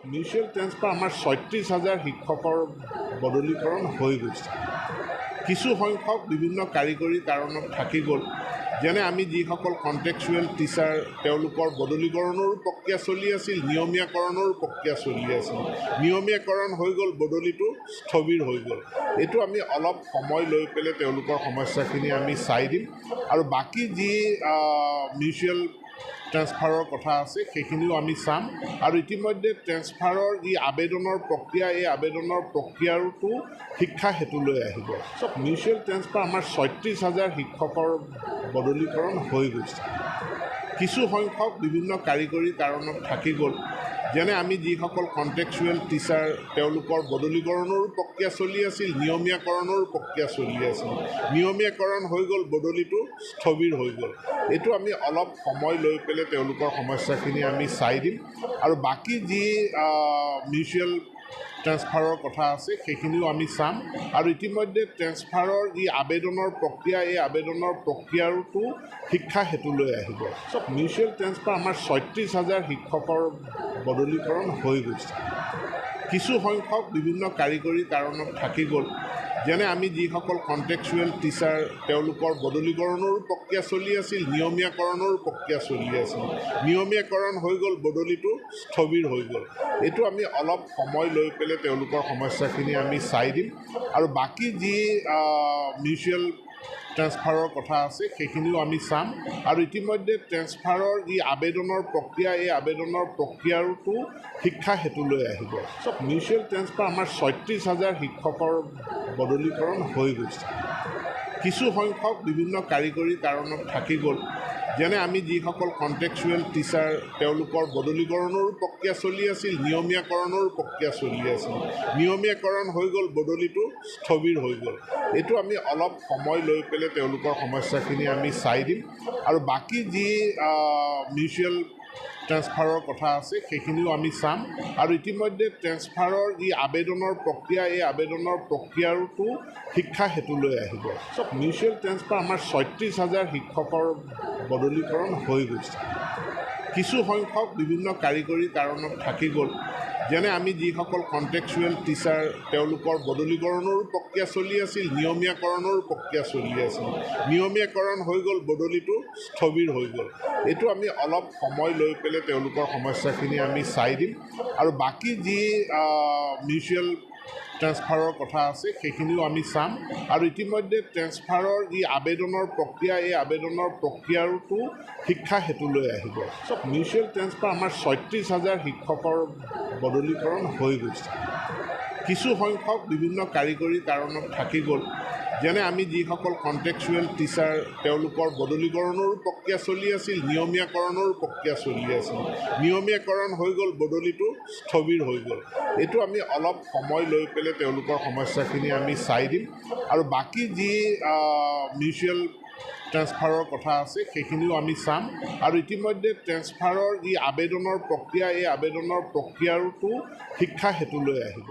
Mutual transfer আমাৰ ৩৬,০০০ শিক্ষকৰ বদলীকৰণ হৈ গৈছে। কিছু সংখ্যক বিভিন্ন কাৰিকৰী কাৰণত থাকি গ'ল, যেনে আমি যিসকল কণ্টেক্সুৱেল টিচাৰ তেওঁলোকৰ বদলীকৰণৰো প্ৰক্ৰিয়া চলি আছিল, নিয়মীয়াকৰণৰো প্ৰক্ৰিয়া চলি আছিল। নিয়মীয়াকৰণ হৈ গ'ল, বদলিটো স্থবিৰ হৈ গ'ল। এইটো আমি অলপ সময় লৈ পেলাই তেওঁলোকৰ সমস্যাখিনি আমি চাই দিম আৰু বাকী যি মিউচুৱেল ট্ৰেন্সফাৰৰ কথা আছে সেইখিনিও আমি চাম আৰু ইতিমধ্যে ট্ৰেন্সফাৰৰ যি আবেদনৰ প্ৰক্ৰিয়া, এই আবেদনৰ প্ৰক্ৰিয়াটো শিক্ষা হেতুলৈ আহিব। মিউচুৱেল ট্ৰেন্সফাৰ আমাৰ ৩৬,০০০ শিক্ষকৰ বদলীকৰণ হৈ গৈছে। কিছু সংখ্যক বিভিন্ন কাৰিকৰী কাৰণত থাকি গ'ল, যেনে আমি যিসকল কণ্টেক্সুৱেল টিচাৰ তেওঁলোকৰ বদলীকৰণৰো প্ৰক্ৰিয়া চলি আছিল, নিয়মীয়াকৰণৰো প্ৰক্ৰিয়া চলি আছিল। নিয়মীয়াকৰণ হৈ গ'ল, বদলিটো স্থবিৰ হৈ গ'ল। এইটো আমি অলপ সময় লৈ পেলাই তেওঁলোকৰ সমস্যাখিনি আমি চাই দিম আৰু বাকী যি মিউচুৱেল ট্ৰেন্সফাৰৰ কথা আছে সেইখিনিও আমি চাম আৰু ইতিমধ্যে ট্ৰেন্সফাৰৰ যি আবেদনৰ প্ৰক্ৰিয়া, এই আবেদনৰ প্ৰক্ৰিয়াটো শিক্ষা হেতুলৈ আহিব। মিউচুৱেল ট্ৰেন্সফাৰ আমাৰ ৩৬,০০০ শিক্ষকৰ বদলীকৰণ হৈ গৈছে। কিছু সংখ্যক বিভিন্ন কাৰিকৰী কাৰণত থাকি গ'ল, যেনে আমি যিসকল কণ্টেক্সুৱেল টিচাৰ তেওঁলোকৰ বদলীকৰণৰো প্ৰক্ৰিয়া চলি আছিল, নিয়মীয়াকৰণৰো প্ৰক্ৰিয়া চলি আছিল। নিয়মীয়াকৰণ হৈ গ'ল, বদলিটো স্থবিৰ হৈ গ'ল। এইটো আমি অলপ সময় লৈ পেলাই তেওঁলোকৰ সমস্যাখিনি আমি চাই দিম আৰু বাকী যি মিউচুৱেল ট্ৰেন্সফাৰৰ কথা আছে সেইখিনিও আমি চাম আৰু ইতিমধ্যে ট্ৰেন্সফাৰৰ যি আবেদনৰ প্ৰক্ৰিয়া, এই আবেদনৰ প্ৰক্ৰিয়াটো শিক্ষা হেতুলৈ আহিব। মিউচুৱেল ট্ৰেন্সফাৰ আমাৰ ৩৬,০০০ শিক্ষকৰ বদলীকৰণ হৈ গৈছে। কিছু সংখ্যক বিভিন্ন কাৰিকৰী কাৰণত থাকি গ'ল, যেনে আমি যিসকল কণ্টেক্সুৱেল টিচাৰ তেওঁলোকৰ বদলীকৰণৰো প্ৰক্ৰিয়া চলি আছিল, নিয়মীয়াকৰণৰো প্ৰক্ৰিয়া চলি আছিল। নিয়মীয়াকৰণ হৈ গ'ল, বদলিটো স্থবিৰ হৈ গ'ল। এইটো আমি অলপ সময় লৈ পেলাই তেওঁলোকৰ সমস্যাখিনি আমি চাই দিম আৰু বাকী যি মিউচুৱেল ট্ৰেন্সফাৰৰ কথা আছে সেইখিনিও আমি চাম আৰু ইতিমধ্যে ট্ৰেন্সফাৰৰ যি আবেদনৰ প্ৰক্ৰিয়া, এই আবেদনৰ প্ৰক্ৰিয়াটো শিক্ষা হেতুলৈ আহিব। মিউচুৱেল ট্ৰেন্সফাৰ আমাৰ ৩৬,০০০ শিক্ষকৰ বদলীকৰণ হৈ গৈছে। কিছু সংখ্যক বিভিন্ন কাৰিকৰী কাৰণত থাকি গ'ল, যেনে আমি যিসকল কণ্টেক্সুৱেল টিচাৰ তেওঁলোকৰ বদলীকৰণৰো প্ৰক্ৰিয়া চলি আছিল, নিয়মীয়াকৰণৰো প্ৰক্ৰিয়া চলি আছিল। নিয়মীয়াকৰণ হৈ গ'ল, বদলিটো স্থবিৰ হৈ গ'ল। এইটো আমি অলপ সময় লৈ পেলাই তেওঁলোকৰ সমস্যাখিনি আমি চাই দিম আৰু বাকী যি মিউচুৱেল ট্ৰেন্সফাৰৰ কথা আছে সেইখিনিও আমি চাম আৰু ইতিমধ্যে ট্ৰেন্সফাৰৰ যি আবেদনৰ প্ৰক্ৰিয়া, এই আবেদনৰ প্ৰক্ৰিয়াটো শিক্ষা হেতুলৈ আহিব। মিউচুৱেল ট্ৰেন্সফাৰ আমাৰ ৩৬,০০০ শিক্ষকৰ বদলীকৰণ হৈ গৈছে। কিছু সংখ্যক বিভিন্ন কাৰিকৰী কাৰণত থাকি গ'ল, যেনে আমি যিসকল কণ্টেক্সুৱেল টিচাৰ তেওঁলোকৰ বদলীকৰণৰো প্ৰক্ৰিয়া চলি আছিল, নিয়মীয়াকৰণৰো প্ৰক্ৰিয়া চলি আছিল। নিয়মীয়াকৰণ হৈ গ'ল, বদলিটো স্থবিৰ হৈ গ'ল। এইটো আমি অলপ সময় লৈ পেলাই তেওঁলোকৰ সমস্যাখিনি আমি চাই দিম আৰু বাকী যি মিউচুৱেল ট্ৰেন্সফাৰৰ কথা আছে সেইখিনিও আমি চাম আৰু ইতিমধ্যে ট্ৰেন্সফাৰৰ যি আবেদনৰ প্ৰক্ৰিয়া, এই আবেদনৰ প্ৰক্ৰিয়াটো শিক্ষা হেতুলৈ আহিব।